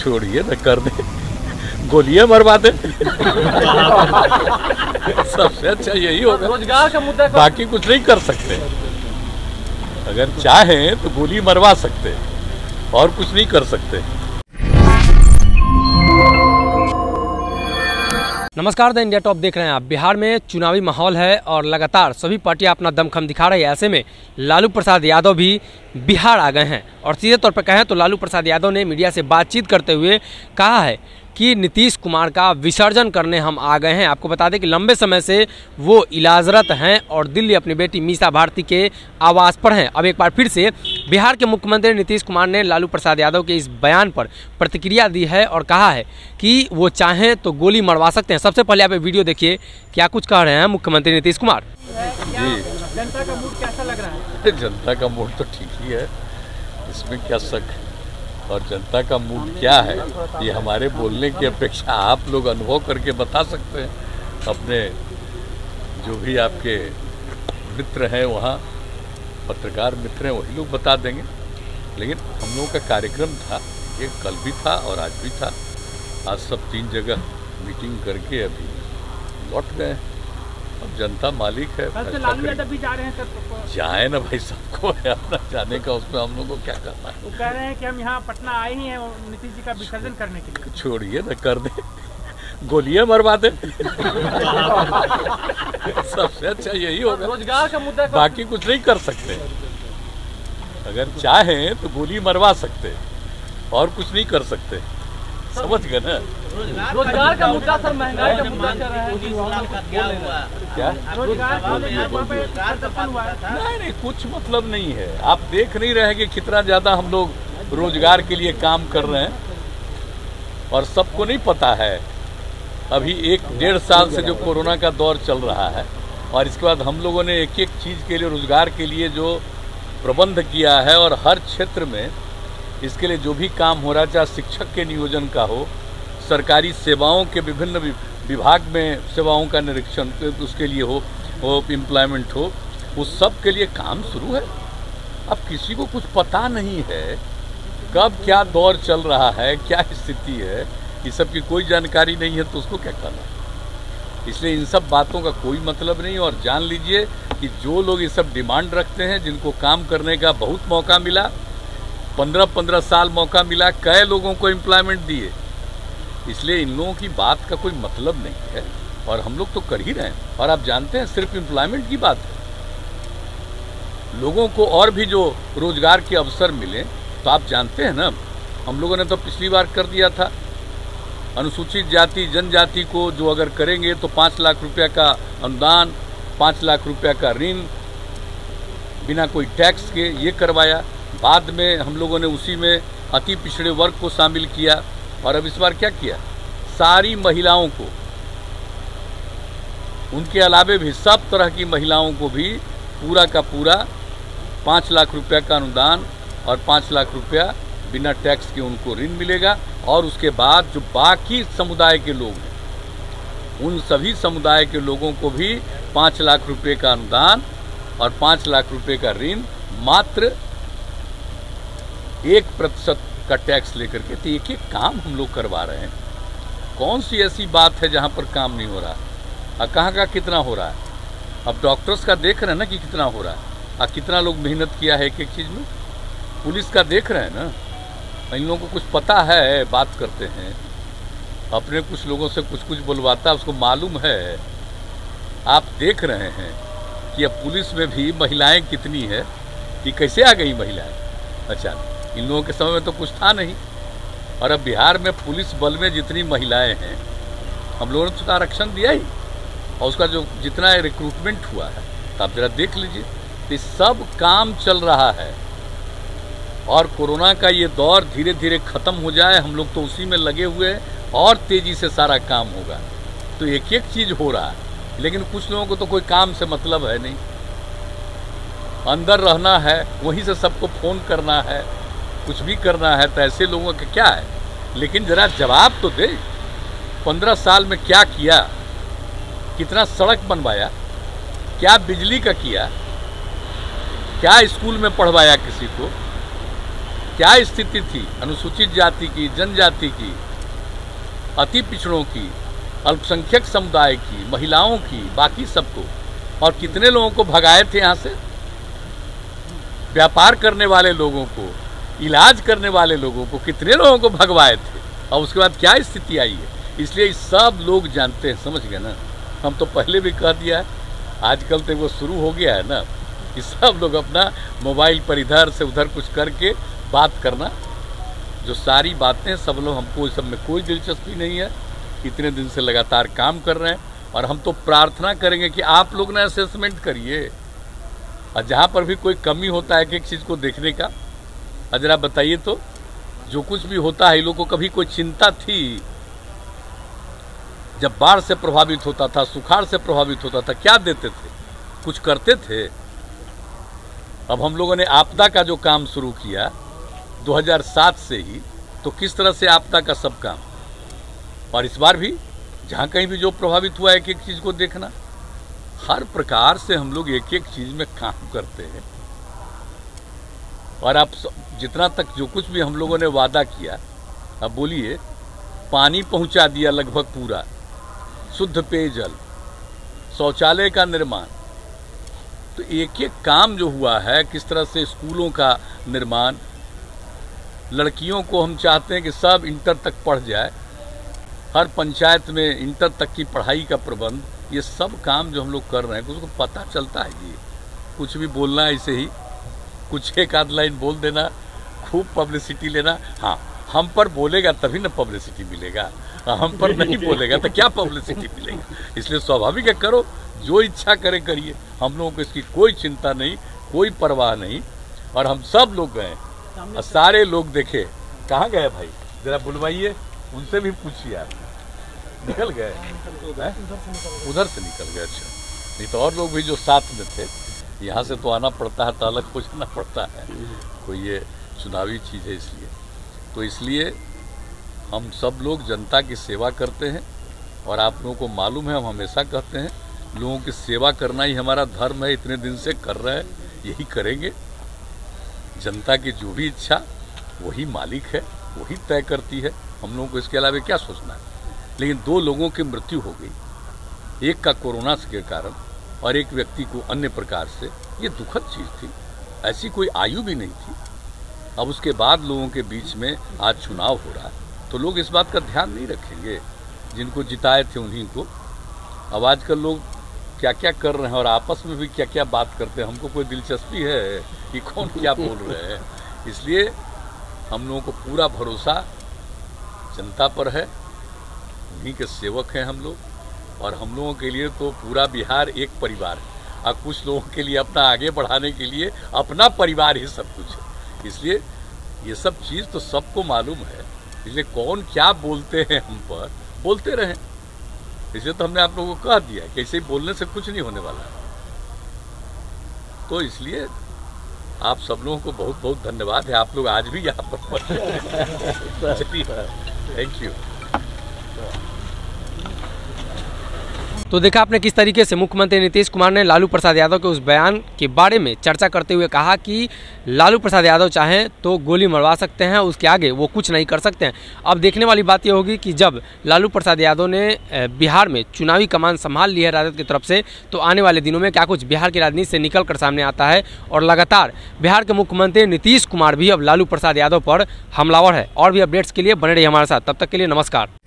छोड़िए ना, कर दे, गोलियां मरवा दे। सबसे अच्छा यही होगा। रोजगार का मुद्दा, बाकी कुछ नहीं कर सकते। अगर चाहें तो गोली मरवा सकते और कुछ नहीं कर सकते। नमस्कार, द इंडिया टॉप देख रहे हैं आप। बिहार में चुनावी माहौल है और लगातार सभी पार्टियां अपना दमखम दिखा रही है। ऐसे में लालू प्रसाद यादव भी बिहार आ गए हैं और सीधे तौर पर कहें तो लालू प्रसाद यादव ने मीडिया से बातचीत करते हुए कहा है कि नीतीश कुमार का विसर्जन करने हम आ गए हैं। आपको बता दें कि लंबे समय से वो इलाजरत हैं और दिल्ली अपनी बेटी मीसा भारती के आवास पर हैं। अब एक बार फिर से बिहार के मुख्यमंत्री नीतीश कुमार ने लालू प्रसाद यादव के इस बयान पर प्रतिक्रिया दी है और कहा है कि वो चाहें तो गोली मरवा सकते हैं। सबसे पहले आप वीडियो देखिए, क्या कुछ कह रहे हैं मुख्यमंत्री नीतीश कुमार। जी, जनता का मूड कैसा लग रहा है? जनता का मूड तो ठीक ही है, इसमें क्या शक। और जनता का मूड क्या है ये हमारे बोलने की अपेक्षा आप लोग अनुभव करके बता सकते हैं। अपने जो भी आपके मित्र हैं वहाँ, पत्रकार मित्र हैं, वही लोग बता देंगे। लेकिन हम लोगों का कार्यक्रम था, एक कल भी था और आज भी था। आज सब 3 जगह मीटिंग करके अभी लौट गए। अब जनता मालिक है। लालू यादव भी जा रहे हैं सर? जाए ना भाई, सबको है अपना जाने का, उसमें हम लोग को क्या करना है। वो कह रहे हैं कि हम यहाँ पटना आए ही हैं नीतीश जी का विसर्जन करने के लिए। छोड़िए ना, कर दे, गोलियां मरवा दे। सबसे अच्छा यही होगा। रोजगार का मुद्दा, बाकी कुछ नहीं कर सकते। अगर चाहें तो गोली मरवा सकते और कुछ नहीं कर सकते। समझ गए ना? रोजगार का मुद्दा सर, महंगाई का मुद्दा चल रहा है। क्या रोजगार नहीं, कुछ मतलब नहीं है। आप देख नहीं रहे कि कितना ज्यादा हम लोग रोजगार के लिए काम कर रहे हैं और सबको नहीं पता है। अभी 1-1.5 साल से जो कोरोना का दौर चल रहा है और इसके बाद हम लोगों ने एक चीज के लिए, रोजगार के लिए जो प्रबंध किया है और हर क्षेत्र में इसके लिए जो भी काम हो रहा है, चाहे शिक्षक के नियोजन का हो, सरकारी सेवाओं के विभिन्न विभाग में सेवाओं का निरीक्षण उसके लिए हो, वो एम्प्लॉयमेंट हो, उस सब के लिए काम शुरू है। अब किसी को कुछ पता नहीं है कब क्या दौर चल रहा है, क्या स्थिति है, इस सब की कोई जानकारी नहीं है, तो उसको क्या करना। इसलिए इन सब बातों का कोई मतलब नहीं। और जान लीजिए कि जो लोग ये सब डिमांड रखते हैं, जिनको काम करने का बहुत मौका मिला, 15-15 साल मौका मिला, कई लोगों को एम्प्लॉयमेंट दिए, इसलिए इन लोगों की बात का कोई मतलब नहीं है और हम लोग तो कर ही रहे हैं। और आप जानते हैं, सिर्फ एम्प्लॉयमेंट की बात है, लोगों को और भी जो रोजगार के अवसर मिले, तो आप जानते हैं ना, हम लोगों ने तो पिछली बार कर दिया था, अनुसूचित जाति जनजाति को जो अगर करेंगे तो 5 लाख रुपया का अनुदान, 5 लाख रुपया का ऋण बिना कोई टैक्स के, ये करवाया। बाद में हम लोगों ने उसी में अति पिछड़े वर्ग को शामिल किया और अब इस बार क्या किया, सारी महिलाओं को, उनके अलावे भी सब तरह की महिलाओं को भी पूरा का पूरा 5 लाख रुपया का अनुदान और 5 लाख रुपया बिना टैक्स के उनको ऋण मिलेगा। और उसके बाद जो बाकी समुदाय के लोग हैं, उन सभी समुदाय के लोगों को भी 5 लाख रुपये का अनुदान और 5 लाख रुपये का ऋण, मात्र 1% का टैक्स लेकर के। तो एक काम हम लोग करवा रहे हैं। कौन सी ऐसी बात है जहां पर काम नहीं हो रहा और कहाँ का कितना हो रहा है। अब डॉक्टर्स का देख रहे हैं ना कि कितना हो रहा है और कितना लोग मेहनत किया है एक चीज़ में। पुलिस का देख रहे हैं ना, इन लोगों को कुछ पता है, बात करते हैं, अपने कुछ लोगों से कुछ बुलवाता है, उसको मालूम है। आप देख रहे हैं कि अब पुलिस में भी महिलाएं कितनी है, कि कैसे आ गई महिलाएं। अच्छा, इन लोगों के समय में तो कुछ था नहीं। और अब बिहार में पुलिस बल में जितनी महिलाएं हैं, हम लोगों ने तो आरक्षण दिया ही, और उसका जो जितना रिक्रूटमेंट हुआ है, तो आप जरा देख लीजिए। तो सब काम चल रहा है और कोरोना का ये दौर धीरे धीरे ख़त्म हो जाए, हम लोग तो उसी में लगे हुए हैं और तेज़ी से सारा काम होगा। तो एक चीज़ हो रहा है, लेकिन कुछ लोगों को तो कोई काम से मतलब है नहीं, अंदर रहना है, वहीं से सबको फ़ोन करना है, कुछ भी करना है। तो ऐसे लोगों का क्या है, लेकिन ज़रा जवाब तो दे। 15 साल में क्या किया, कितना सड़क बनवाया, क्या बिजली का किया, क्या स्कूल में पढ़वाया किसी को, क्या स्थिति थी अनुसूचित जाति की, जनजाति की, अति पिछड़ों की, अल्पसंख्यक समुदाय की, महिलाओं की, बाकी सबको, और कितने लोगों को भगाए थे यहाँ से, व्यापार करने वाले लोगों को, इलाज करने वाले लोगों को, कितने लोगों को भगवाए थे, और उसके बाद क्या स्थिति आई है। इसलिए सब लोग जानते हैं, समझ गए ना। हम तो पहले भी कह दिया है, आजकल तो वो शुरू हो गया है ना कि सब लोग अपना मोबाइल पर इधर से उधर कुछ करके बात करना, जो सारी बातें सब लोग, हमको इस सब में कोई दिलचस्पी नहीं है। इतने दिन से लगातार काम कर रहे हैं, और हम तो प्रार्थना करेंगे कि आप लोग ना असेसमेंट करिए, और जहाँ पर भी कोई कमी होता है एक चीज़ को देखने का, जरा बताइए तो, जो कुछ भी होता है, इन लोगों को कभी कोई चिंता थी? जब बाढ़ से प्रभावित होता था, सुखाड़ से प्रभावित होता था, क्या देते थे? कुछ करते थे? अब हम लोगों ने आपदा का जो काम शुरू किया 2007 से ही, तो किस तरह से आपदा का सब काम, और इस बार भी जहाँ कहीं भी जो प्रभावित हुआ एक एक चीज़ को देखना, हर प्रकार से हम लोग एक एक चीज़ में काम करते हैं। और आप जितना तक जो कुछ भी हम लोगों ने वादा किया, अब बोलिए, पानी पहुंचा दिया लगभग पूरा, शुद्ध पेयजल, शौचालय का निर्माण, तो एक एक काम जो हुआ है, किस तरह से स्कूलों का निर्माण, लड़कियों को हम चाहते हैं कि सब इंटर तक पढ़ जाए, हर पंचायत में इंटर तक की पढ़ाई का प्रबंध, ये सब काम जो हम लोग कर रहे हैं, उसको पता चलता है कि कुछ भी बोलना ऐसे ही, कुछ एक आध लाइन बोल देना, खूब पब्लिसिटी लेना। हाँ, हम पर बोलेगा तभी ना पब्लिसिटी मिलेगा, हम पर नहीं बोलेगा तो क्या पब्लिसिटी मिलेगा। इसलिए स्वाभाविक है, करो, जो इच्छा करे करिए, हम लोगों को इसकी कोई चिंता नहीं, कोई परवाह नहीं। और हम सब लोग गए, सारे लोग देखे, कहाँ गए भाई, जरा बुलवाइए, उनसे भी पूछिए। आप निकल गए, उधर से निकल गए? अच्छा, नहीं तो और लोग भी जो साथ में थे, यहाँ से तो आना पड़ता है, तो अलग हो जाना पड़ता है, कोई ये चुनावी चीज़ है इसलिए। तो इसलिए हम सब लोग जनता की सेवा करते हैं, और आप लोगों को मालूम है, हम हमेशा कहते हैं लोगों की सेवा करना ही हमारा धर्म है, इतने दिन से कर रहे हैं, यही करेंगे। जनता की जो भी इच्छा वही मालिक है, वही तय करती है, हम लोगों को इसके अलावा क्या सोचना है। लेकिन 2 लोगों की मृत्यु हो गई, एक का कोरोना के कारण और एक व्यक्ति को अन्य प्रकार से, ये दुखद चीज़ थी, ऐसी कोई आयु भी नहीं थी। अब उसके बाद लोगों के बीच में आज चुनाव हो रहा है, तो लोग इस बात का ध्यान नहीं रखेंगे, जिनको जिताए थे उन्हीं को। अब आजकल लोग क्या क्या कर रहे हैं और आपस में भी क्या क्या बात करते हैं, हमको कोई दिलचस्पी है कि कौन क्या बोल रहे हैं। इसलिए हम लोगों को पूरा भरोसा जनता पर है, उन्हीं के सेवक हैं हम लोग, और हम लोगों के लिए तो पूरा बिहार एक परिवार है, और कुछ लोगों के लिए अपना आगे बढ़ाने के लिए अपना परिवार ही सब कुछ है। इसलिए ये सब चीज़ तो सबको मालूम है, इसलिए कौन क्या बोलते हैं हम पर, बोलते रहें। इसलिए तो हमने आप लोगों को कह दिया कि ऐसे ही बोलने से कुछ नहीं होने वाला। तो इसलिए आप सब लोगों को बहुत बहुत धन्यवाद है, आप लोग आज भी यहाँ पर। चलिए, थैंक यू। तो देखा आपने किस तरीके से मुख्यमंत्री नीतीश कुमार ने लालू प्रसाद यादव के उस बयान के बारे में चर्चा करते हुए कहा कि लालू प्रसाद यादव चाहें तो गोली मरवा सकते हैं, उसके आगे वो कुछ नहीं कर सकते हैं। अब देखने वाली बात यह होगी कि जब लालू प्रसाद यादव ने बिहार में चुनावी कमान संभाल ली है राजद की तरफ से, तो आने वाले दिनों में क्या कुछ बिहार की राजनीति से निकल कर सामने आता है। और लगातार बिहार के मुख्यमंत्री नीतीश कुमार भी अब लालू प्रसाद यादव पर हमलावर है। और भी अपडेट्स के लिए बने रहिए हमारे साथ, तब तक के लिए नमस्कार।